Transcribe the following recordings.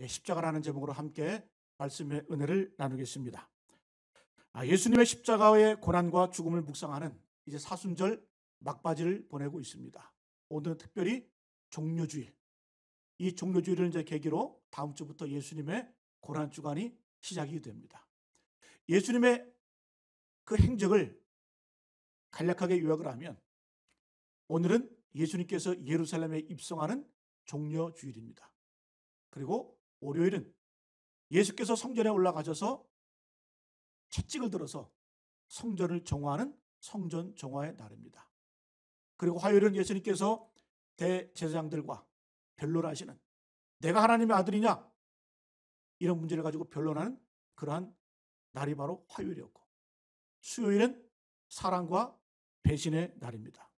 십자가라는 제목으로 함께 말씀의 은혜를 나누겠습니다. 예수님의 십자가의 고난과 죽음을 묵상하는 이제 사순절 막바지를 보내고 있습니다. 오늘은 특별히 종료주일, 이 종료주일을 이제 계기로 다음 주부터 예수님의 고난 주간이 시작이 됩니다. 예수님의 그 행적을 간략하게 요약을 하면 오늘은 예수님께서 예루살렘에 입성하는 종료주일입니다. 그리고 월요일은 예수께서 성전에 올라가셔서 채찍을 들어서 성전을 정화하는 성전 정화의 날입니다. 그리고 화요일은 예수님께서 대제사장들과 변론하시는, 내가 하나님의 아들이냐, 이런 문제를 가지고 변론하는 그러한 날이 바로 화요일이었고, 수요일은 사랑과 배신의 날입니다.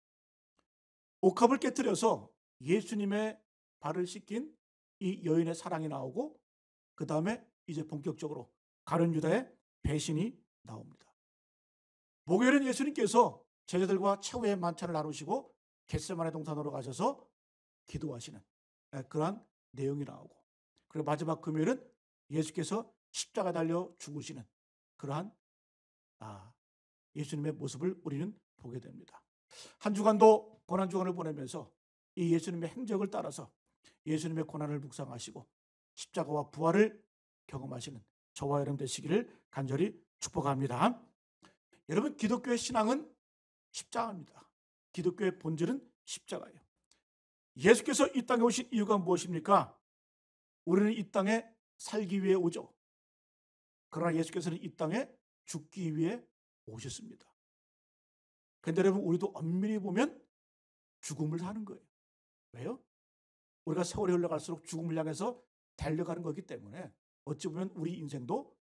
옥합을 깨트려서 예수님의 발을 씻긴 이 여인의 사랑이 나오고, 그 다음에 이제 본격적으로 가룟 유다의 배신이 나옵니다. 목요일은 예수님께서 제자들과 최후의 만찬을 나누시고 겟세마네 동산으로 가셔서 기도하시는 그러한 내용이 나오고, 그리고 마지막 금요일은 예수께서 십자가에 달려 죽으시는 그러한 예수님의 모습을 우리는 보게 됩니다. 한 주간도 고난 주간을 보내면서 이 예수님의 행적을 따라서 예수님의 고난을 묵상하시고 십자가와 부활을 경험하시는 저와 여러분 되시기를 간절히 축복합니다. 여러분, 기독교의 신앙은 십자가입니다. 기독교의 본질은 십자가예요. 예수께서 이 땅에 오신 이유가 무엇입니까? 우리는 이 땅에 살기 위해 오죠. 그러나 예수께서는 이 땅에 죽기 위해 오셨습니다. 그런데 여러분, 우리도 엄밀히 보면 죽음을 사는 거예요. 왜요? 우리가 세월이 흘러갈수록 죽음을 향해서 달려가는 거기 때문에 어찌 보면 우리 인생도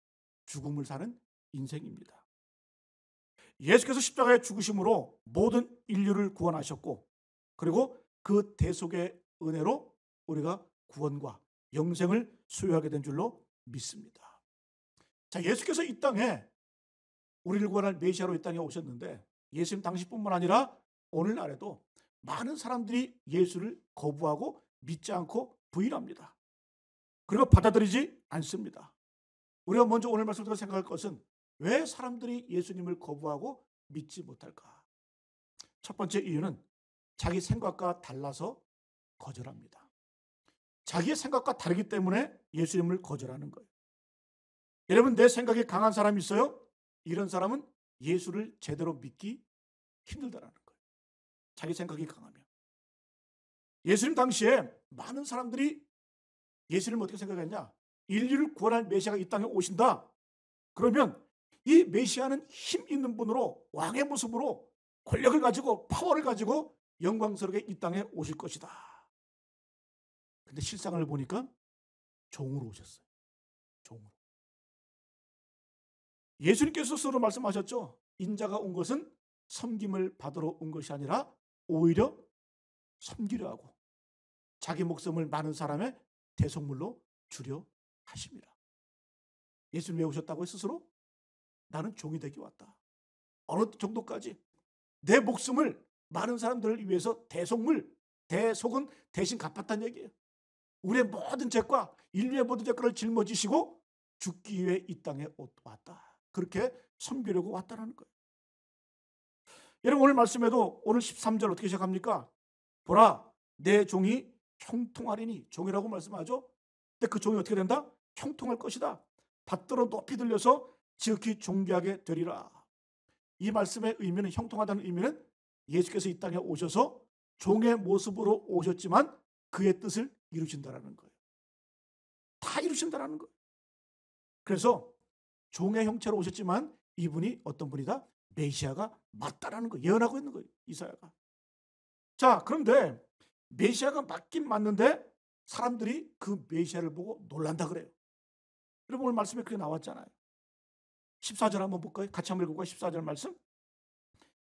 죽음을 사는 인생입니다. 예수께서 십자가의 죽으심으로 모든 인류를 구원하셨고, 그리고 그 대속의 은혜로 우리가 구원과 영생을 소유하게 된 줄로 믿습니다. 자, 예수께서 이 땅에 우리를 구원할 메시아로 이 땅에 오셨는데, 예수님 당시뿐만 아니라 오늘날에도 많은 사람들이 예수를 거부하고 믿지 않고 부인합니다. 그리고 받아들이지 않습니다. 우리가 먼저 오늘 말씀을 생각할 것은 왜 사람들이 예수님을 거부하고 믿지 못할까? 첫 번째 이유는 자기 생각과 달라서 거절합니다. 자기의 생각과 다르기 때문에 예수님을 거절하는 거예요. 여러분, 내 생각이 강한 사람이 있어요? 이런 사람은 예수를 제대로 믿기 힘들다라는 거예요. 자기 생각이 강하면. 예수님 당시에 많은 사람들이 예수님을 어떻게 생각했냐? 인류를 구원할 메시아가 이 땅에 오신다. 그러면 이 메시아는 힘 있는 분으로, 왕의 모습으로 권력을 가지고 파워를 가지고 영광스럽게 이 땅에 오실 것이다. 근데 실상을 보니까 종으로 오셨어요. 종으로. 예수님께서 스스로 말씀하셨죠. 인자가 온 것은 섬김을 받으러 온 것이 아니라 오히려 섬기려 하고 자기 목숨을 많은 사람의 대속물로 주려 하십니다. 예수님 왜 오셨다고요? 스스로? 나는 종이 되기 왔다. 어느 정도까지? 내 목숨을 많은 사람들을 위해서 대속물, 대속은 대신 갚았다는 얘기예요. 우리의 모든 죄과 인류의 모든 죄과를 짊어지시고 죽기 위해 이 땅에 왔다. 그렇게 섬기려고 왔다는 거예요. 여러분, 오늘 말씀에도 오늘 13절 어떻게 시작합니까? 보라, 내 종이 형통하리니. 종이라고 말씀하죠. 근데 그 종이 어떻게 된다? 형통할 것이다. 받들어 높이 들려서 지극히 존귀하게 되리라. 이 말씀의 의미는, 형통하다는 의미는 예수께서 이 땅에 오셔서 종의 모습으로 오셨지만 그의 뜻을 이루신다라는 거예요. 다 이루신다라는 거예요. 그래서 종의 형체로 오셨지만 이분이 어떤 분이다? 메시아가 맞다라는 거 예언하고 있는 거예요, 이사야가. 자, 그런데 메시아가 맞긴 맞는데 사람들이 그 메시아를 보고 놀란다 그래요. 여러분, 오늘 말씀에 그게 나왔잖아요. 14절 한번 볼까요? 같이 한번 읽어볼까요? 14절 말씀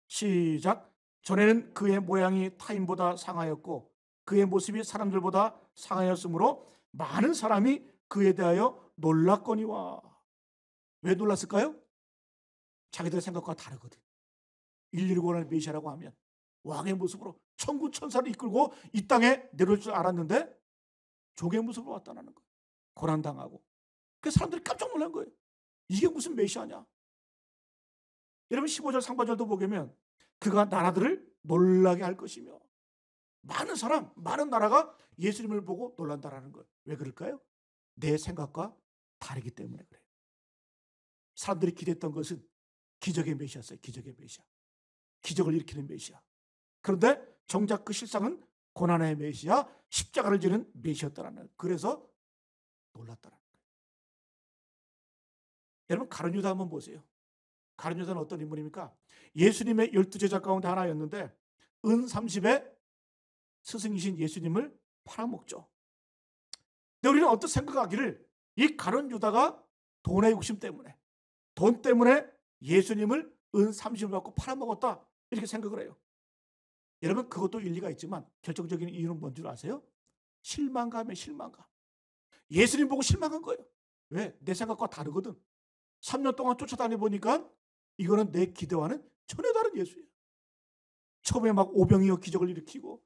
시작. 전에는 그의 모양이 타인보다 상하였고 그의 모습이 사람들보다 상하였으므로 많은 사람이 그에 대하여 놀랐거니와. 왜 놀랐을까요? 자기들의 생각과 다르거든. 인류를 구원할 메시아라고 하면 왕의 모습으로 천군 천사를 이끌고 이 땅에 내려올 줄 알았는데 종의 모습으로 왔다는 거예요. 고난당하고. 그래서 사람들이 깜짝 놀란 거예요. 이게 무슨 메시아냐. 여러분 15절 상반절도 보면 그가 나라들을 놀라게 할 것이며, 많은 사람, 많은 나라가 예수님을 보고 놀란다라는 거예요. 왜 그럴까요? 내 생각과 다르기 때문에 그래요. 사람들이 기대했던 것은 기적의 메시아였어요. 기적의 메시아. 기적을 일으키는 메시아. 그런데 정작 그 실상은 고난의 메시아, 십자가를 지는 메시아였다라는 거예요. 그래서 놀랐다라는 거예요. 여러분 가룟 유다 한번 보세요. 가룟 유다는 어떤 인물입니까? 예수님의 12제자 가운데 하나였는데 은 30에 스승이신 예수님을 팔아먹죠. 근데 우리는 어떤 생각하기를 이 가룟 유다가 돈의 욕심 때문에, 돈 때문에 예수님을 은 30을 받고 팔아먹었다, 이렇게 생각을 해요. 여러분 그것도 일리가 있지만 결정적인 이유는 뭔 줄 아세요? 실망감이에요. 실망감. 예수님 보고 실망한 거예요. 왜? 내 생각과 다르거든. 3년 동안 쫓아다니 보니까 이거는 내 기대와는 전혀 다른 예수예요. 처음에 막 오병이어 기적을 일으키고,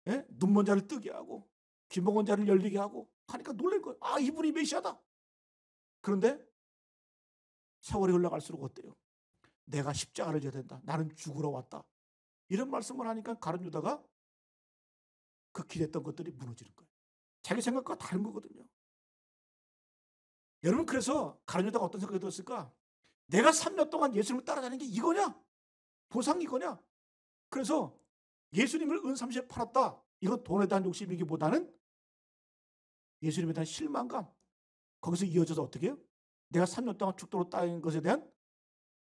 예? 눈먼 자를 뜨게 하고 귀 먹은 자를 열리게 하고 하니까 놀란 거예요. 아, 이분이 메시아다. 그런데 세월이 흘러갈수록 어때요? 내가 십자가를 져야 된다. 나는 죽으러 왔다. 이런 말씀을 하니까 가룟 유다가 그 기대했던 것들이 무너지는 거예요. 자기 생각과 다른 거거든요. 여러분 그래서 가룟 유다가 어떤 생각이 들었을까? 내가 3년 동안 예수님을 따라다니는 게 이거냐? 보상이 이거냐? 그래서 예수님을 은 30에 팔았다. 이건 돈에 대한 욕심이기보다는 예수님에 대한 실망감. 거기서 이어져서 어떻게 해요? 내가 3년 동안 죽도록 따인 것에 대한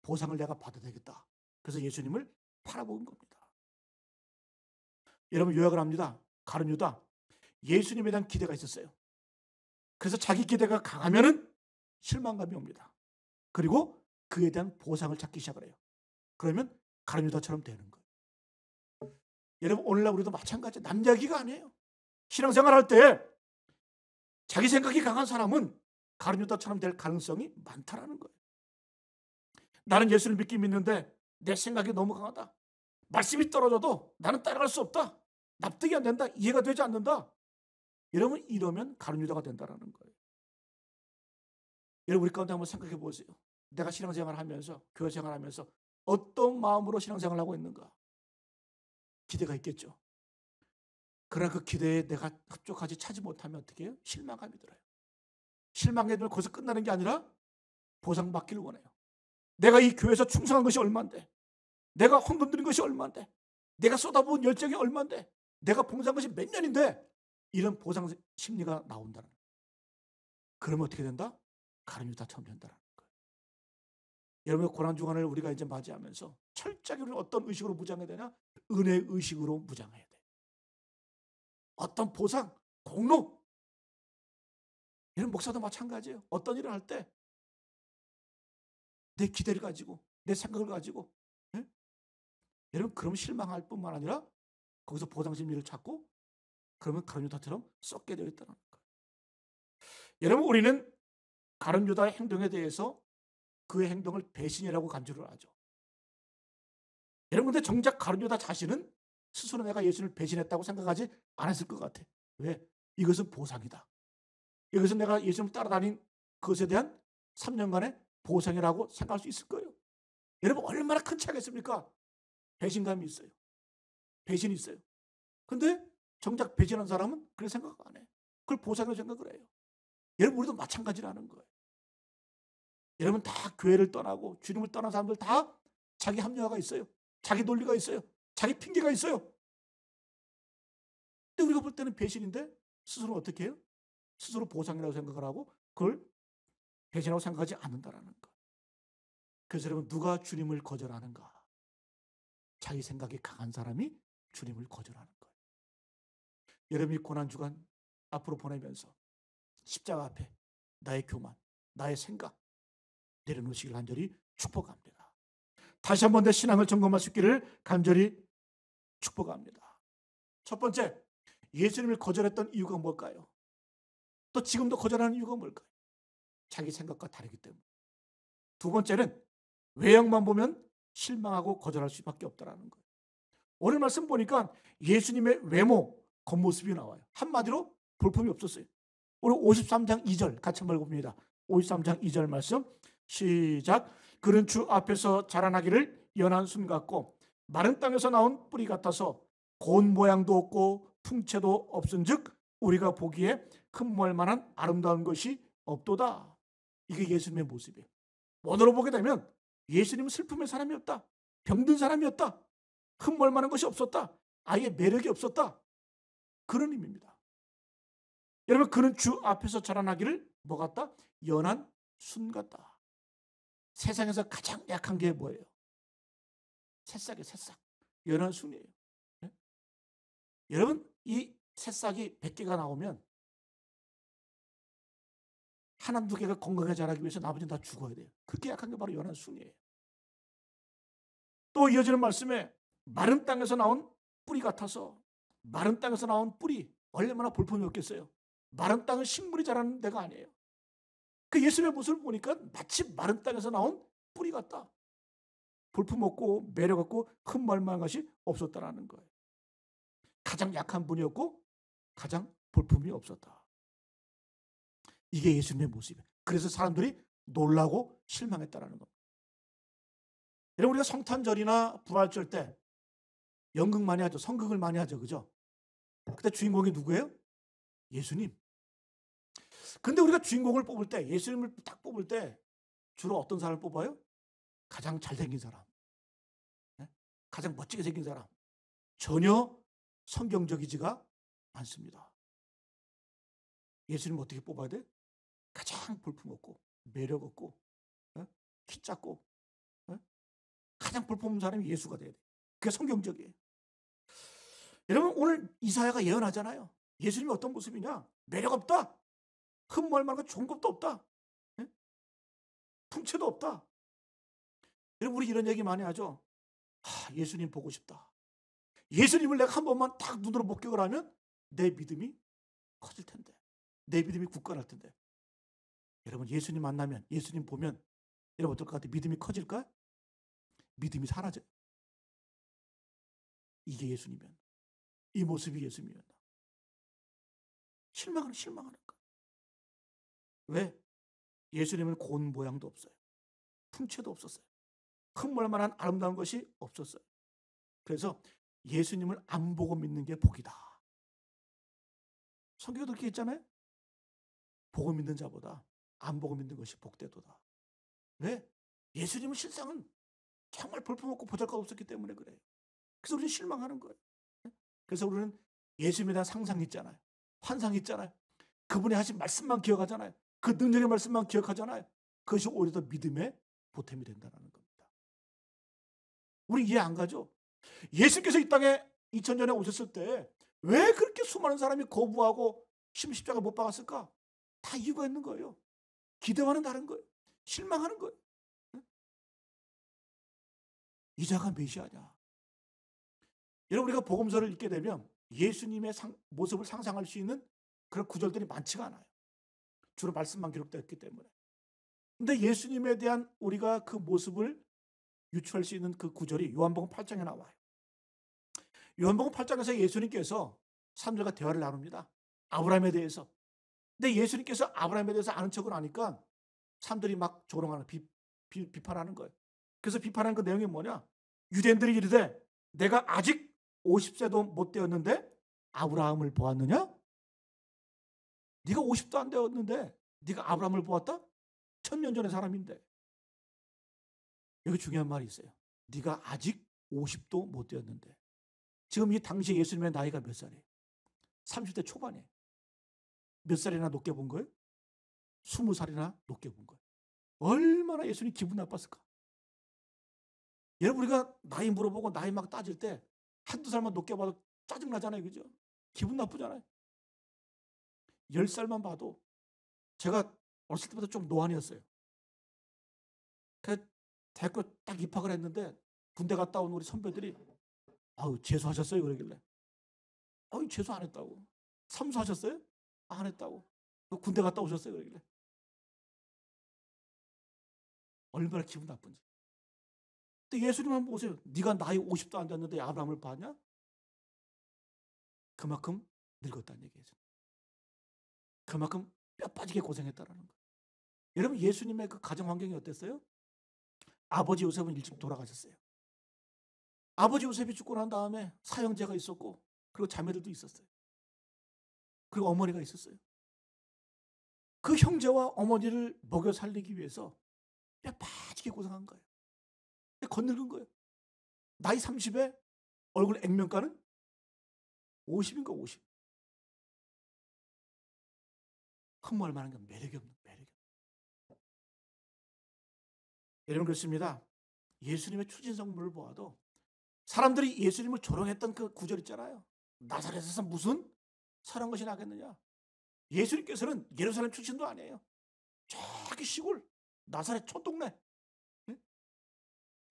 보상을 내가 받아야 되겠다. 그래서 예수님을 팔아먹은 겁니다. 여러분 요약을 합니다. 가룟 유다, 예수님에 대한 기대가 있었어요. 그래서 자기 기대가 강하면은 실망감이 옵니다. 그리고 그에 대한 보상을 찾기 시작을 해요. 그러면 가룟 유다처럼 되는 거예요. 여러분 오늘날 우리도 마찬가지예요. 남 이야기가 아니에요. 신앙생활 할 때 자기 생각이 강한 사람은 가룟 유다처럼 될 가능성이 많다라는 거예요. 나는 예수를 믿긴 믿는데 내 생각이 너무 강하다. 말씀이 떨어져도 나는 따라갈 수 없다. 납득이 안 된다. 이해가 되지 않는다. 여러분 이러면 가룟 유다가 된다라는 거예요. 여러분 우리 가운데 한번 생각해 보세요. 내가 신앙생활을 하면서, 교회 생활을 하면서 어떤 마음으로 신앙생활을 하고 있는가? 기대가 있겠죠. 그러나 그 기대에 내가 흡족하지 차지 못하면 어떻게 해요? 실망감이 들어요. 실망감이 들면 거기서 끝나는 게 아니라 보상받기를 원해요. 내가 이 교회에서 충성한 것이 얼마인데, 내가 헌금 드린 것이 얼마인데, 내가 쏟아부은 열정이 얼마인데, 내가 봉사한 것이 몇 년인데, 이런 보상 심리가 나온다는 거예요. 그러면 어떻게 된다? 가룟 유다처럼 된다는 거예요. 여러분의 고난주간을 우리가 이제 맞이하면서 철저하게 우리는 어떤 의식으로 무장해야 되냐? 은혜 의식으로 무장해야 돼. 어떤 보상, 공로. 이런 목사도 마찬가지예요. 어떤 일을 할 때 내 기대를 가지고, 내 생각을 가지고, 예? 여러분 그러면 실망할 뿐만 아니라 거기서 보상 심리를 찾고, 그러면 가룟 유다처럼 썩게 되어 있다는 거예요. 여러분 우리는 가룟 유다의 행동에 대해서 그의 행동을 배신이라고 간주를 하죠. 여러분 근데 정작 가룟 유다 자신은 스스로 내가 예수를 배신했다고 생각하지 않았을 것 같아. 왜? 이것은 보상이다. 이것은 내가 예수님을 따라다닌 그것에 대한 3년간의 보상이라고 생각할 수 있을 거예요. 여러분 얼마나 큰 차이겠습니까? 배신감이 있어요. 배신이 있어요. 근데 정작 배신한 사람은 그렇게 생각 안 해. 그걸 보상으로 생각을 해요. 여러분 우리도 마찬가지라는 거예요. 여러분 다 교회를 떠나고 주님을 떠난 사람들 다 자기 합리화가 있어요. 자기 논리가 있어요. 자기 핑계가 있어요. 근데 우리가 볼 때는 배신인데 스스로 어떻게 해요? 스스로 보상이라고 생각을 하고 그걸 배신이라고 생각하지 않는다라는 거. 그래서 여러분 누가 주님을 거절하는가? 자기 생각이 강한 사람이 주님을 거절하는 거예요. 여러분이 고난주간 앞으로 보내면서 십자가 앞에 나의 교만, 나의 생각 내려놓으시길 간절히 축복합니다. 다시 한번 내 신앙을 점검할 수 있기를 간절히 축복합니다. 첫 번째, 예수님을 거절했던 이유가 뭘까요? 또 지금도 거절하는 이유가 뭘까요? 자기 생각과 다르기 때문에. 두 번째는 외형만 보면 실망하고 거절할 수밖에 없다는 거예요. 오늘 말씀 보니까 예수님의 외모, 겉모습이 나와요. 한마디로 볼품이 없었어요. 우리 53장 2절 같이 한번 읽어봅니다. 53장 2절 말씀 시작. 그는 주 앞에서 자라나기를 연한 순 같고 마른 땅에서 나온 뿌리 같아서 고운 모양도 없고 풍채도 없은즉 우리가 보기에 흠모할 만한 아름다운 것이 없도다. 이게 예수님의 모습이에요. 원어로 보게 되면 예수님은 슬픔의 사람이었다. 병든 사람이었다. 흠모할 만한 것이 없었다. 아예 매력이 없었다. 그런 의미입니다. 여러분, 그는 주 앞에서 자라나기를 뭐 같다? 연한 순 같다. 세상에서 가장 약한 게 뭐예요? 새싹이에요. 새싹. 연한 순이에요. 네? 여러분, 이 새싹이 100개가 나오면 하나 두 개가 건강하게 자라기 위해서 나머지는 다 죽어야 돼요. 그렇게 약한 게 바로 연한 순이에요. 또 이어지는 말씀에 마른 땅에서 나온 뿌리 같아서, 마른 땅에서 나온 뿌리 얼마나 볼품이 없겠어요. 마른 땅은 식물이 자라는 데가 아니에요. 그 예수님의 모습을 보니까 마치 마른 땅에서 나온 뿌리 같다. 볼품 없고 매력 없고 흠모할 만한 것이 없었다라는 거예요. 가장 약한 분이었고 가장 볼품이 없었다. 이게 예수님의 모습이에요. 그래서 사람들이 놀라고 실망했다라는 겁니다. 여러분, 우리가 성탄절이나 부활절 때 연극 많이 하죠. 성극을 많이 하죠. 그죠? 그때 주인공이 누구예요? 예수님. 근데 우리가 주인공을 뽑을 때, 예수님을 딱 뽑을 때 주로 어떤 사람을 뽑아요? 가장 잘생긴 사람. 네? 가장 멋지게 생긴 사람. 전혀 성경적이지가 않습니다. 예수님은 어떻게 뽑아야 돼? 가장 볼품없고 매력 없고 키 작고 가장 볼품없는 사람이 예수가 돼야 돼. 그게 성경적이에요. 여러분, 오늘 이사야가 예언하잖아요. 예수님이 어떤 모습이냐? 매력 없다. 흠모할 만한 좋은 것도 없다. 풍채도 없다. 여러분, 우리 이런 얘기 많이 하죠. 예수님 보고 싶다. 예수님을 내가 한 번만 딱 눈으로 목격을 하면 내 믿음이 커질 텐데, 내 믿음이 굳건할 텐데. 여러분, 예수님 만나면, 예수님 보면 여러분 어떨 것 같아요? 믿음이 커질까? 믿음이 사라져요. 이게 예수님이면, 이 모습이 예수님이면 실망하는 거예요. 왜? 예수님은 고운 모양도 없어요. 풍채도 없었어요. 흠모할 만한 아름다운 것이 없었어요. 그래서 예수님을 안 보고 믿는 게 복이다. 성경에도 그렇게 했잖아요. 보고 믿는 자보다 안 보고 믿는 것이 복되도다. 왜? 예수님은 실상은 정말 볼품없고 보잘것없었기 때문에 그래요. 그래서 우리는 실망하는 거예요. 그래서 우리는 예수님에 대한 상상이 있잖아요. 환상이 있잖아요. 그분이 하신 말씀만 기억하잖아요. 그 능력의 말씀만 기억하잖아요. 그것이 오히려 더 믿음의 보탬이 된다는 겁니다. 우리 이해 안 가죠? 예수께서 이 땅에 2000년에 오셨을 때 왜 그렇게 수많은 사람이 거부하고 십자가 못 박았을까? 다 이유가 있는 거예요. 기대와는 다른 거예요. 실망하는 거예요. 이자가 메시아냐? 여러분, 우리가 복음서를 읽게 되면 예수님의 모습을 상상할 수 있는 그런 구절들이 많지가 않아요. 주로 말씀만 기록되어 있기 때문에. 근데 예수님에 대한 우리가 그 모습을 유추할 수 있는 그 구절이 요한복음 8장에 나와요. 요한복음 8장에서 예수님께서 사람들과 대화를 나눕니다. 아브라함에 대해서. 근데 예수님께서 아브라함에 대해서 아는 척을 하니까 사람들이 막 조롱하는, 비판하는 거예요. 그래서 비판하는 그 내용이 뭐냐? 유대인들이 이르되 내가 아직 50세도 못 되었는데 아브라함을 보았느냐? 네가 50도 안 되었는데 네가 아브라함을 보았다? 1000년 전의 사람인데. 여기 중요한 말이 있어요. 네가 아직 50도 못 되었는데. 지금 이 당시 예수님의 나이가 몇 살이에요? 30대 초반에. 몇 살이나 높게 본 거예요? 20살이나 높게 본 거예요. 얼마나 예수님 기분 나빴을까? 여러분, 우리가 나이 물어보고 나이 막 따질 때 한두 살만 높게 봐도 짜증나잖아요. 그죠? 기분 나쁘잖아요. 10살만 봐도 제가 어렸을 때부터 좀 노안이었어요. 그 대학교 딱 입학을 했는데 군대 갔다 온 우리 선배들이 아우, 재수하셨어요? 그러길래 아우, 재수 안 했다고. 삼수하셨어요? 안 했다고. 군대 갔다 오셨어요? 그러길래 얼마나 기분 나쁜지. 근데 예수님 한번 보세요. 네가 나이 50도 안 됐는데 아브라함을 봤냐? 그만큼 늙었다는 얘기예요. 그만큼 뼈 빠지게 고생했다라는 거예요. 여러분 예수님의 그 가정 환경이 어땠어요? 아버지 요셉은 일찍 돌아가셨어요. 아버지 요셉이 죽고 난 다음에 사형제가 있었고 그리고 자매들도 있었어요. 그리고 어머니가 있었어요. 그 형제와 어머니를 먹여 살리기 위해서 뼈 빠지게 고생한 거예요. 건늙은 거예요. 나이 30에 얼굴 액면가는 50인가 50. 흠모할 만한 게 매력이 없는 매력이. 여러분 그렇습니다. 예수님의 추진성물을 보아도 사람들이 예수님을 조롱했던 그 구절 있잖아요. 나사렛에서 무슨 선한 것이 나겠느냐. 예수님께서는 예루살렘 출신도 아니에요. 저기 시골 나사렛 촌동네. 예?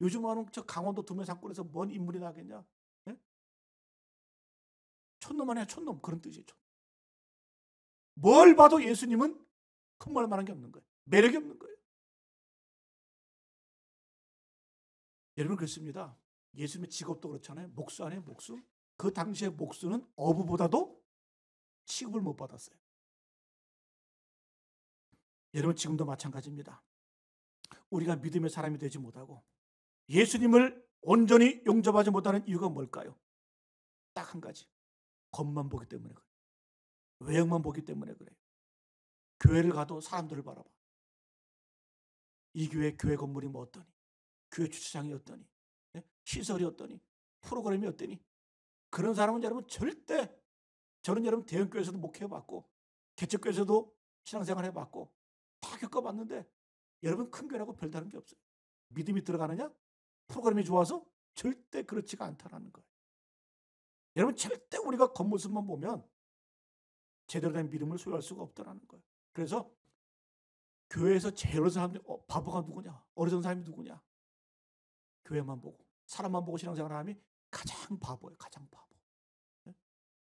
요즘 하는 저 강원도 두메산골에서 뭔 인물이 나겠냐. 예? 촌놈 아니야 촌놈 그런 뜻이에요. 뭘 봐도 예수님은 흠모할 만한 게 없는 거예요. 매력이 없는 거예요. 여러분 그렇습니다. 예수님의 직업도 그렇잖아요. 목수 아니에요 목수. 그 당시에 목수는 어부보다도 취급을 못 받았어요. 여러분 지금도 마찬가지입니다. 우리가 믿음의 사람이 되지 못하고 예수님을 온전히 용접하지 못하는 이유가 뭘까요? 딱 한 가지. 겉만 보기 때문에 그래요. 외형만 보기 때문에 그래요. 교회를 가도 사람들을 바라봐. 이 교회 건물이 뭐 어떠니? 교회 주차장이 어떠니? 시설이 어떠니? 프로그램이 어떠니? 그런 사람은 여러분 절대 저는 여러분 대형교회에서도 목회해봤고 개척교회에서도 신앙생활 해봤고 다 겪어봤는데 여러분 큰 교회라고 별다른 게 없어요. 믿음이 들어가느냐? 프로그램이 좋아서? 절대 그렇지가 않다는 거예요. 여러분 절대 우리가 겉모습만 보면 제대로 된 믿음을 소유할 수가 없다는 거예요. 그래서 교회에서 제일 어려운 사람들이 바보가 누구냐? 어리석은 사람이 누구냐? 교회만 보고 사람만 보고 신앙생활을 하면 가장 바보예요. 가장 바보. 네?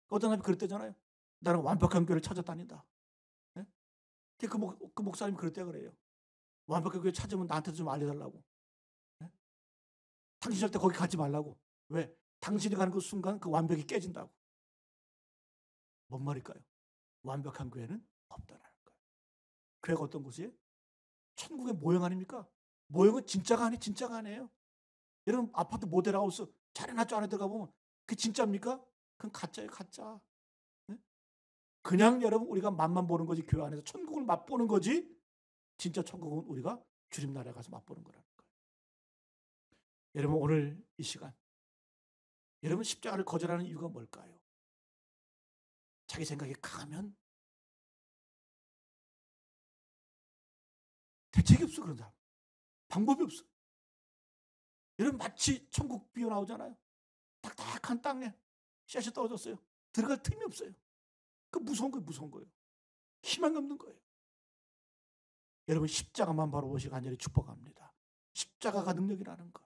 어떤 사람이 그랬대잖아요. 나는 완벽한 교회를 찾아 다닌다. 네? 그 목사님이 그랬대 그래요. 완벽한 교회 찾으면 나한테도 좀 알려달라고. 네? 당신 절대 거기 가지 말라고. 왜? 당신이 가는 그 순간 그 완벽이 깨진다고. 뭔 말일까요? 완벽한 교회는 없다는 거예요. 교회가 어떤 곳이에요? 천국의 모형 아닙니까? 모형은 진짜가 아니에요. 여러분 아파트 모델하우스 잘 해놨죠. 안에 들어가 보면 그게 진짜입니까? 그건 가짜예요. 가짜. 네? 그냥 여러분 우리가 맛만 보는 거지. 교회 안에서 천국을 맛보는 거지. 진짜 천국은 우리가 주님 나라에 가서 맛보는 거라는 거예요. 여러분 오늘 이 시간 여러분 십자가를 거절하는 이유가 뭘까요? 자기 생각이 강하면 대책이 없어. 그런 사람 방법이 없어. 여러분 마치 천국 비어 나오잖아요. 딱딱한 땅에 씨앗이 떨어졌어요. 들어갈 틈이 없어요. 그 무서운 거예요. 희망이 없는 거예요. 여러분 십자가만 바라보시고 간절히 축복합니다. 십자가가 능력이라는 것.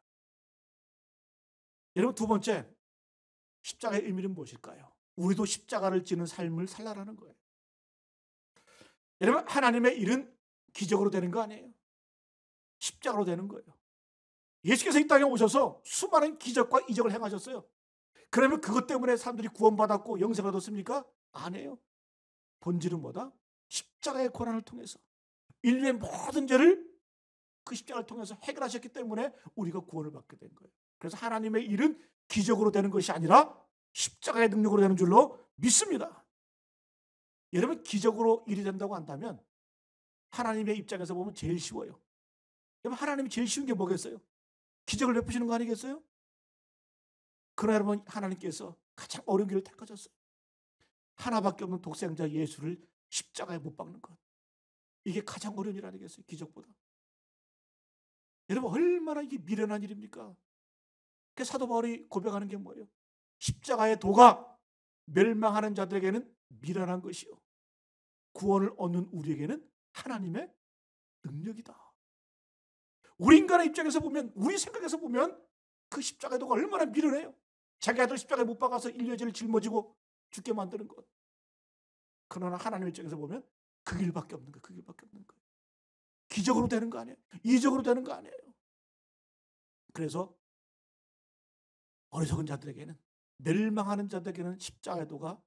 여러분 두 번째 십자가의 의미는 무엇일까요? 우리도 십자가를 지는 삶을 살라라는 거예요. 여러분 하나님의 일은 기적으로 되는 거 아니에요. 십자가로 되는 거예요. 예수께서 이 땅에 오셔서 수많은 기적과 이적을 행하셨어요. 그러면 그것 때문에 사람들이 구원받았고 영생을 얻었습니까? 아니에요. 본질은 뭐다? 십자가의 고난을 통해서 인류의 모든 죄를 그 십자가를 통해서 해결하셨기 때문에 우리가 구원을 받게 된 거예요. 그래서 하나님의 일은 기적으로 되는 것이 아니라 십자가의 능력으로 되는 줄로 믿습니다. 여러분 기적으로 일이 된다고 한다면 하나님의 입장에서 보면 제일 쉬워요. 여러분 하나님이 제일 쉬운 게 뭐겠어요? 기적을 베푸시는 거 아니겠어요? 그러나 여러분 하나님께서 가장 어려운 길을 택하셨어요. 하나밖에 없는 독생자 예수를 십자가에 못 박는 것. 이게 가장 어려운 일 아니겠어요? 기적보다. 여러분 얼마나 이게 미련한 일입니까? 그 사도 바울이 고백하는 게 뭐예요? 십자가의 도가 멸망하는 자들에게는 미련한 것이요 구원을 얻는 우리에게는 하나님의 능력이다. 우리 인간의 입장에서 보면 우리 생각에서 보면 그 십자가의 도가 얼마나 미련해요. 자기 아들 십자가에 못 박아서 인류의 죄를 짊어지고 죽게 만드는 것. 그러나 하나님의 입장에서 보면 그 길밖에 없는 거예요. 그 길밖에 없는 거예요. 기적으로 되는 거 아니에요. 이적으로 되는 거 아니에요. 그래서 어리석은 자들에게는 멸망하는 자들에게는 십자가의 도가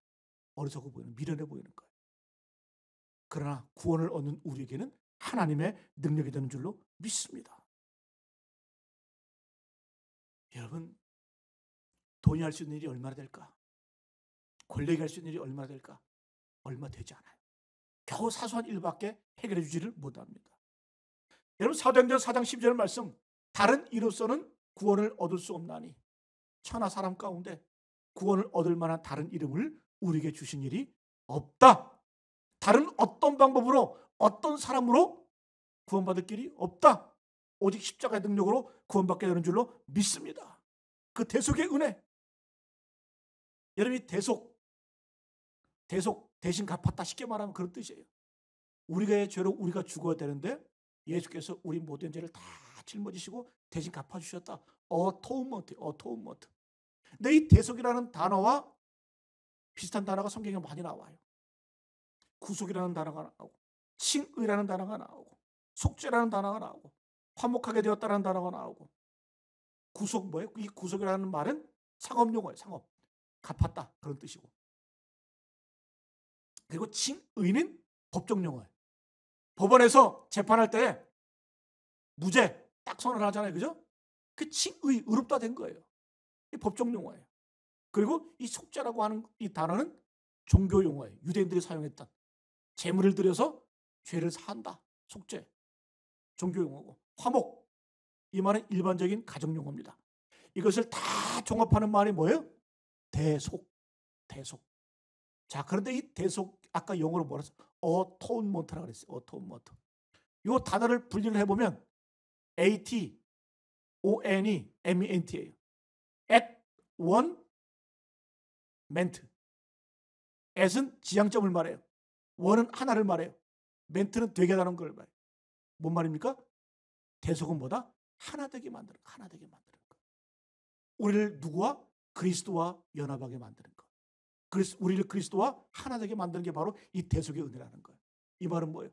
어리석어 보이는 미련해 보이는 거예요. 그러나 구원을 얻는 우리에게는 하나님의 능력이 되는 줄로 믿습니다. 여러분, 돈이 할 수 있는 일이 얼마나 될까? 권력이 할 수 있는 일이 얼마나 될까? 얼마 되지 않아요. 겨우 사소한 일밖에 해결해 주지를 못합니다. 여러분, 사도행전 4장 12절 말씀, 다른 이로서는 구원을 얻을 수 없나니 천하 사람 가운데 구원을 얻을 만한 다른 이름을 우리에게 주신 일이 없다. 다른 어떤 방법으로 어떤 사람으로 구원받을 길이 없다. 오직 십자가의 능력으로 구원받게 되는 줄로 믿습니다. 그 대속의 은혜. 여러분이 대속 대신 갚았다, 쉽게 말하면 그런 뜻이에요. 우리의 죄로 우리가 죽어야 되는데 예수께서 우리 모든 죄를 다 짊어지시고 대신 갚아주셨다. 어토운먼트. 근데 이 대속이라는 단어와 비슷한 단어가 성경에 많이 나와요. 구속이라는 단어가 나오고, 칭의라는 단어가 나오고, 속죄라는 단어가 나오고, 화목하게 되었다는 단어가 나오고. 구속 뭐예요? 이 구속이라는 말은 상업 용어예요. 상업. 갚았다, 그런 뜻이고. 그리고 칭의는 법정 용어예요. 법원에서 재판할 때 무죄 딱 선언하잖아요. 그죠? 그 칭의, 의롭다 된 거예요. 이 법정 용어예요. 그리고 이 속죄라고 하는 이 단어는 종교 용어예요. 유대인들이 사용했던 제물을 들여서 죄를 사한다. 속죄. 종교 용어고. 화목. 이 말은 일반적인 가정 용어입니다. 이것을 다 종합하는 말이 뭐예요? 대속. 자, 그런데 이 대속 아까 영어로 뭐라 했어요? 어토운먼트라고 그랬어요. 어토운먼트. 이 단어를 분리를 해보면 AT, ONE, MENT예요. at, one, ment. at은 지향점을 말해요. one은 하나를 말해요. ment는 되게 하다는 걸 말해요. 뭔 말입니까? 대속은 뭐다? 하나 되게 만드는 거. 우리를 누구와? 그리스도와 연합하게 만드는 거. 우리를 그리스도와 하나 되게 만드는 게 바로 이 대속의 은혜라는 거예요. 이 말은 뭐예요?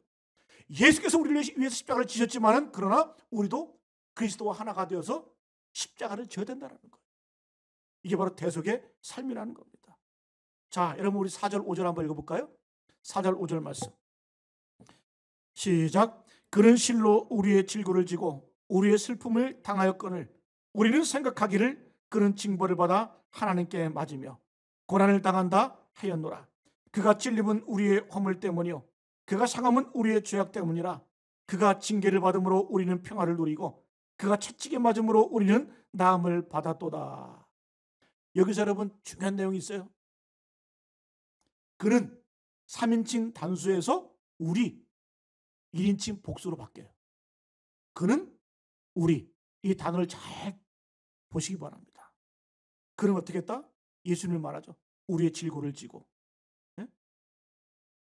예수께서 우리를 위해서 십자가를 지셨지만은 그러나 우리도 그리스도와 하나가 되어서 십자가를 져야 된다는 거예요. 이게 바로 대속의 삶이라는 겁니다. 자, 여러분 우리 4절 5절 한번 읽어볼까요? 4절 5절 말씀 시작. 그는 실로 우리의 질고를 지고 우리의 슬픔을 당하였거늘 우리는 생각하기를 그는 징벌을 받아 하나님께 맞으며 고난을 당한다 하였노라. 그가 찔림은 우리의 허물 때문이요 그가 상함은 우리의 죄악 때문이라. 그가 징계를 받음으로 우리는 평화를 누리고 그가 채찍에 맞음으로 우리는 나음을 받았도다. 여기서 여러분 중요한 내용이 있어요. 그는 3인칭 단수에서 우리 1인칭 복수로 바뀌어요. 그는 우리. 이 단어를 잘 보시기 바랍니다. 그는 어떻게 했다? 예수님을 말하죠. 우리의 질고를 지고. 네?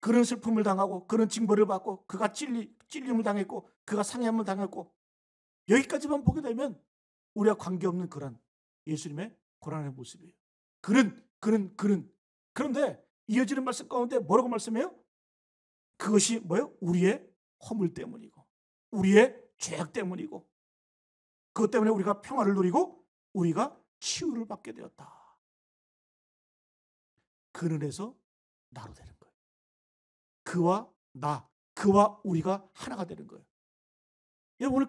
그는 슬픔을 당하고 그는 징벌을 받고 그가 찔림을 당했고 그가 상함을 당했고. 여기까지만 보게 되면 우리와 관계없는 그런 예수님의 고난의 모습이에요. 그는. 그런데 이어지는 말씀 가운데 뭐라고 말씀해요? 그것이 뭐예요? 우리의 허물 때문이고 우리의 죄악 때문이고 그것 때문에 우리가 평화를 누리고 우리가 치유를 받게 되었다. 그 은혜에서 나로 되는 거예요. 그와 나, 그와 우리가 하나가 되는 거예요. 여러분 오늘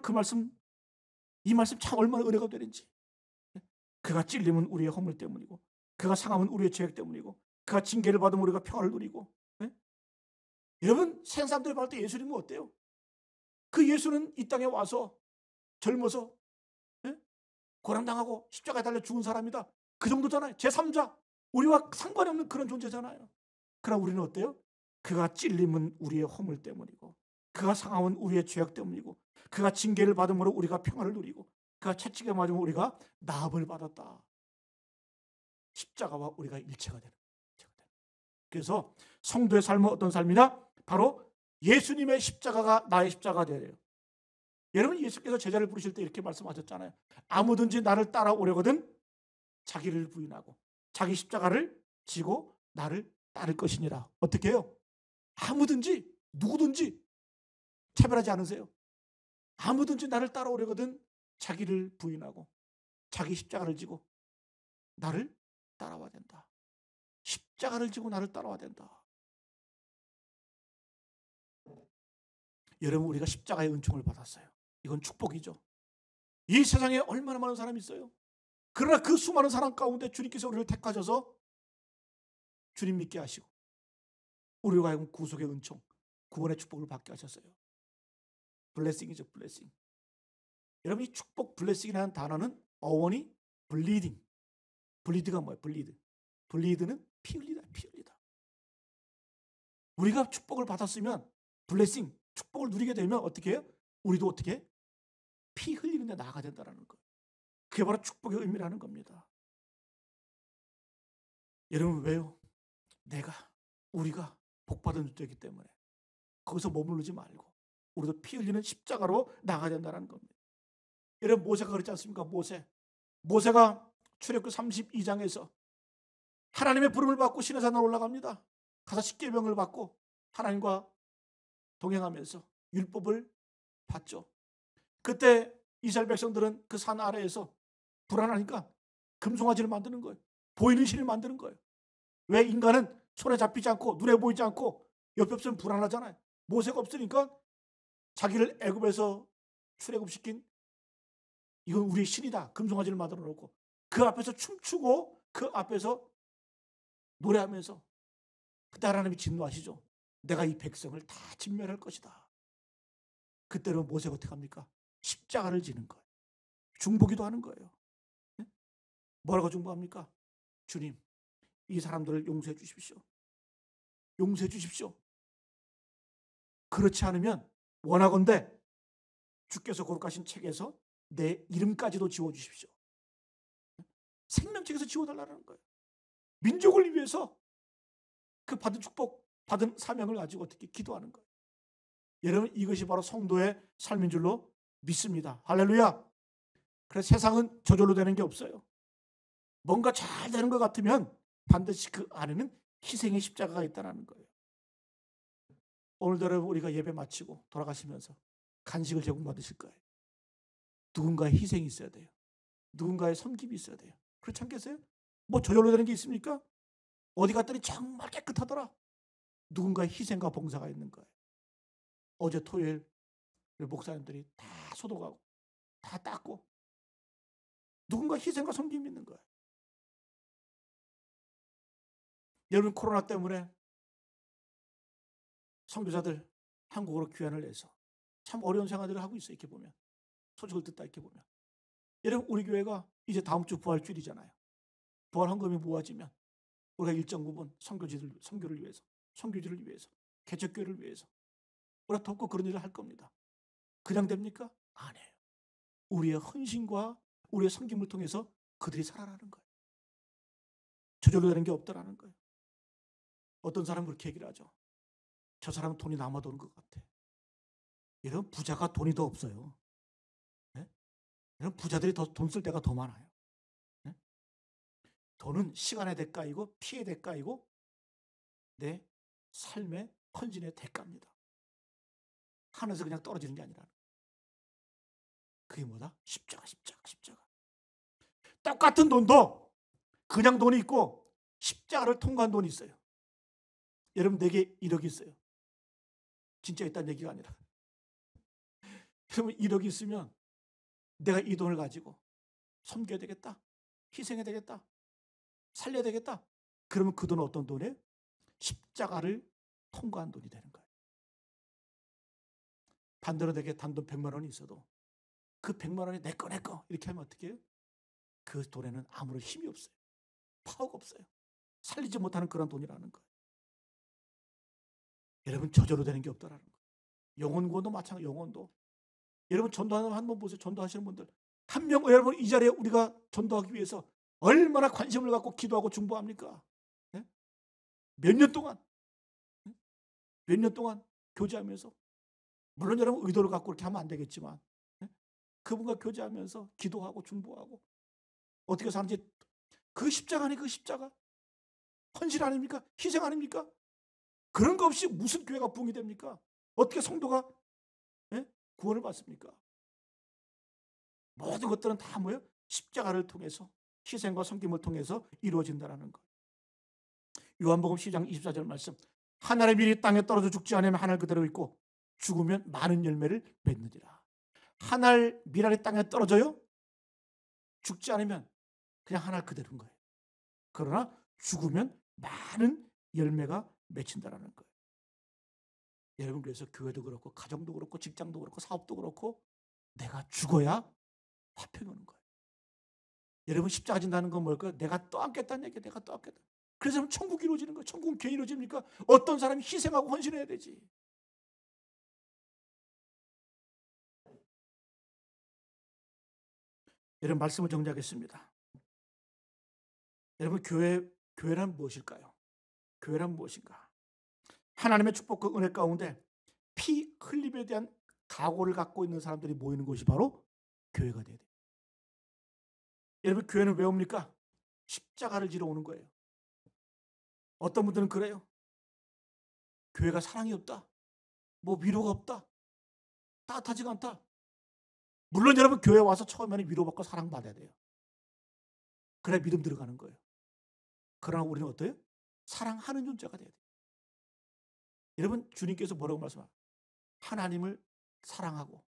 이 말씀 참 얼마나 은혜가 되는지. 그가 찔림은 우리의 허물 때문이고 그가 상함은 우리의 죄악 때문이고 그가 징계를 받으면 우리가 평화를 누리고. 네? 여러분 세상 사람들이 봤을 때 예수님은 어때요? 그 예수는 이 땅에 와서 젊어서 고난당하고 십자가에 달려 죽은 사람이다. 그 정도잖아요. 제3자. 우리와 상관이 없는 그런 존재잖아요. 그러나 우리는 어때요? 그가 찔림은 우리의 허물 때문이고 그가 상함은 우리의 죄악 때문이고 그가 징계를 받음으로 우리가 평화를 누리고 그가 채찍에 맞으면 우리가 나음을 받았다. 십자가와 우리가 일체가 되는 거예요. 그래서 성도의 삶은 어떤 삶이냐? 바로 예수님의 십자가가 나의 십자가가 되어야 돼요. 여러분 예수께서 제자를 부르실 때 이렇게 말씀하셨잖아요. 아무든지 나를 따라오려거든 자기를 부인하고 자기 십자가를 지고 나를 따를 것이니라. 어떻게 해요? 아무든지 누구든지 차별하지 않으세요. 아무든지 나를 따라오려거든 자기를 부인하고 자기 십자가를 지고 나를 따라와야 된다. 십자가를 지고 나를 따라와야 된다. 여러분, 우리가 십자가의 은총을 받았어요. 이건 축복이죠. 이 세상에 얼마나 많은 사람이 있어요. 그러나 그 수많은 사람 가운데 주님께서 우리를 택하셔서 주님 믿게 하시고 우리로 하여금 구속의 은총, 구원의 축복을 받게 하셨어요. 블레싱이죠, 블레싱. 여러분, 이 축복, 블레싱이라는 단어는 어원이 블리딩. 블리드가 뭐예요? 블리드. 블리드는 피 흘리다, 피 흘리다. 우리가 축복을 받았으면 블레싱, 축복을 누리게 되면 어떻게 해요? 우리도 어떻게 해? 피 흘리는 데 나아가야 된다는 거예요. 그게 바로 축복의 의미라는 겁니다. 여러분, 왜요? 우리가 복받은 자이기 때문에 거기서 머무르지 말고 우리도 피 흘리는 십자가로 나가야 된다는 겁니다. 여러분, 모세가 그랬지 않습니까? 모세가 출애굽기 32장에서 하나님의 부름을 받고 시내산으로 올라갑니다. 가서 십계명을 받고 하나님과 동행하면서 율법을 받죠. 그때 이스라엘 백성들은 그 산 아래에서 불안하니까 금송아지를 만드는 거예요. 보이는 신을 만드는 거예요. 왜? 인간은 손에 잡히지 않고 눈에 보이지 않고 옆에 없으면 불안하잖아요. 모세가 없으니까 자기를 애굽에서 출애굽시킨 이건 우리의 신이다, 금송아지를 만들어 놓고 그 앞에서 춤추고 그 앞에서 노래하면서, 그때 하나님이 진노하시죠. 내가 이 백성을 다 진멸할 것이다. 그때는 모세가 어떻게 합니까? 십자가를 지는 거예요. 중보기도 하는 거예요. 뭐라고 중보합니까? 주님, 이 사람들을 용서해 주십시오. 용서해 주십시오. 그렇지 않으면 원하건대 주께서 거룩하신 책에서 내 이름까지도 지워주십시오. 생명책에서 지워달라는 거예요. 민족을 위해서 그 받은 축복, 받은 사명을 가지고 어떻게 기도하는 거예요. 여러분, 이것이 바로 성도의 삶인 줄로 믿습니다. 할렐루야. 그래서 세상은 저절로 되는 게 없어요. 뭔가 잘 되는 것 같으면 반드시 그 안에는 희생의 십자가가 있다는 거예요. 오늘도 여러분, 우리가 예배 마치고 돌아가시면서 간식을 제공받으실 거예요. 누군가의 희생이 있어야 돼요. 누군가의 섬김이 있어야 돼요. 그렇지 않겠어요? 뭐 저절로 되는 게 있습니까? 어디 갔더니 정말 깨끗하더라. 누군가의 희생과 봉사가 있는 거예요. 어제 토요일 목사님들이 다 소독하고 다 닦고 누군가 희생과 섬김이 있는 거예요. 여러분, 코로나 때문에 선교사들 한국으로 귀환을 해서 참 어려운 생활들을 하고 있어요. 이렇게 보면, 소식을 듣다 이렇게 보면. 여러분, 우리 교회가 이제 다음 주 부활주일이잖아요. 부활 헌금이 모아지면 우리가 일정 부분 선교를 위해서, 선교지를 위해서, 개척교회를 위해서 우리가 돕고 그런 일을 할 겁니다. 그냥 됩니까? 아니에요. 우리의 헌신과 우리의 섬김을 통해서 그들이 살아나는 거예요. 저절로 되는 게 없다라는 거예요. 어떤 사람은 그렇게 얘기를 하죠. 저 사람은 돈이 남아 도는 것 같아. 이런 부자가 돈이 더 없어요. 네? 이런 부자들이 더 돈 쓸 때가 더 많아요. 네? 돈은 시간의 대가이고 피의 대가이고 내 삶의 헌신의 대가입니다. 하늘에서 그냥 떨어지는 게 아니라. 그게 뭐다? 십자가. 똑같은 돈도 그냥 돈이 있고 십자가를 통과한 돈이 있어요. 여러분, 내게 1억이 있어요. 진짜 있다는 얘기가 아니라. 여러분, 1억이 있으면 내가 이 돈을 가지고 섬겨야 되겠다, 희생해야 되겠다, 살려야 되겠다. 그러면 그 돈은 어떤 돈이에요? 십자가를 통과한 돈이 되는 거예요. 반대로 내게 단돈 100만 원이 있어도 그 100만 원이 내 거 이렇게 하면 어떻게 해요? 그 돈에는 아무런 힘이 없어요. 파워가 없어요. 살리지 못하는 그런 돈이라는 거예요. 여러분, 저절로 되는 게 없다라는 거예요. 영혼 구원도 마찬가지. 영혼도 여러분, 전도하는 한 번 보세요. 전도하시는 분들 한 명, 여러분, 이 자리에 우리가 전도하기 위해서 얼마나 관심을 갖고 기도하고 중보합니까? 네? 몇 년 동안 교제하면서, 물론 여러분 의도를 갖고 그렇게 하면 안 되겠지만, 네? 그분과 교제하면서 기도하고 중보하고 어떻게 사는지. 그 십자가 아니, 그 십자가 헌신 아닙니까? 희생 아닙니까? 그런 거 없이 무슨 교회가 부흥이 됩니까? 어떻게 성도가 구원을 받습니까? 모든 것들은 다 뭐예요? 십자가를 통해서, 희생과 섬김을 통해서 이루어진다는 것. 요한복음 10장 24절 말씀. 하늘의 밀이 땅에 떨어져 죽지 않으면 하늘 그대로 있고 죽으면 많은 열매를 맺느니라. 한 알 밀알이 땅에 떨어져요? 죽지 않으면 그냥 한 알 그대로인 거예요. 그러나 죽으면 많은 열매가 맺힌다라는 거예요. 여러분, 그래서 교회도 그렇고 가정도 그렇고 직장도 그렇고 사업도 그렇고 내가 죽어야 화평이 오는 거예요. 여러분, 십자가 진다는 건 뭘까요? 내가 떠안겠다는 얘기예요. 내가 떠안겠다. 그래서 천국이 이루어지는 거예요. 천국은 괜히 이루어집니까? 어떤 사람이 희생하고 헌신해야 되지. 여러분, 말씀을 정리하겠습니다. 여러분, 교회란 무엇일까요? 교회란 무엇인가? 하나님의 축복과 은혜 가운데 피 흘림에 대한 각오를 갖고 있는 사람들이 모이는 곳이 바로 교회가 돼야 돼요. 여러분, 교회는 왜 옵니까? 십자가를 지러 오는 거예요. 어떤 분들은 그래요. 교회가 사랑이 없다. 뭐 위로가 없다. 따뜻하지가 않다. 물론 여러분, 교회 와서 처음에는 위로받고 사랑받아야 돼요. 그래야 믿음 들어가는 거예요. 그러나 우리는 어때요? 사랑하는 존재가 돼야 돼요. 여러분, 주님께서 뭐라고 말씀하세요? 하나님을 사랑하고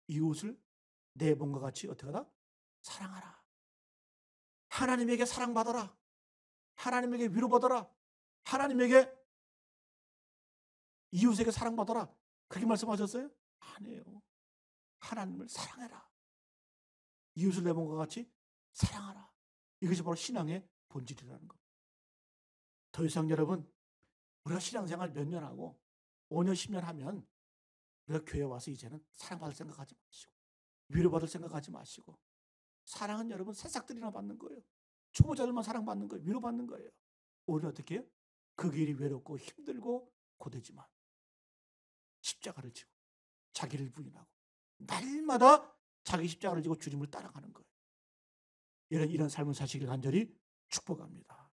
이웃을 내 몸과 같이 어떻게 하다? 사랑하라. 하나님에게 사랑받아라. 하나님에게 위로받아라. 하나님에게 이웃에게 사랑받아라. 그렇게 말씀하셨어요? 아니에요. 하나님을 사랑해라. 이웃을 내 몸과 같이 사랑하라. 이것이 바로 신앙의 본질이라는 겁니다. 더 이상 여러분, 우리가 신앙생활 몇 년 하고 5년 10년 하면 우리가 교회 와서 이제는 사랑받을 생각하지 마시고 위로받을 생각하지 마시고, 사랑은 여러분 새싹들이나 받는 거예요. 초보자들만 사랑받는 거예요. 위로받는 거예요. 우리는 어떻게 해요? 그 길이 외롭고 힘들고 고되지만 십자가를 지고 자기를 부인하고 날마다 자기 십자가를 지고 주님을 따라가는 거예요. 이런 삶을 사시길 간절히 축복합니다.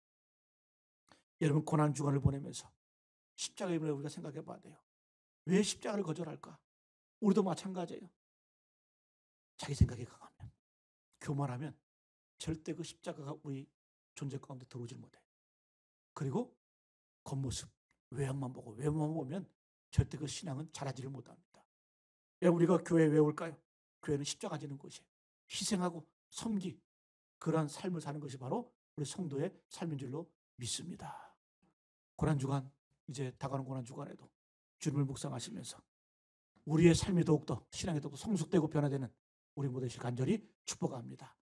여러분, 고난주간을 보내면서 십자가의 의미를 우리가 생각해 봐야 돼요. 왜 십자가를 거절할까? 우리도 마찬가지예요. 자기 생각이 강하면, 교만하면 절대 그 십자가가 우리 존재 가운데 들어오질 못해요. 그리고 겉모습, 외양만 보고 외모만 보면 절대 그 신앙은 자라지를 못합니다. 여러분, 우리가 교회에 왜 올까요? 교회는 십자가 지는 곳이에요. 희생하고 섬기, 그러한 삶을 사는 것이 바로 우리 성도의 삶인 줄로 믿습니다. 고난주간, 이제 다가오는 고난주간에도 주님을 묵상하시면서 우리의 삶이 더욱더, 신앙이 더욱더 성숙되고 변화되는 우리 모두를 간절히 축복합니다.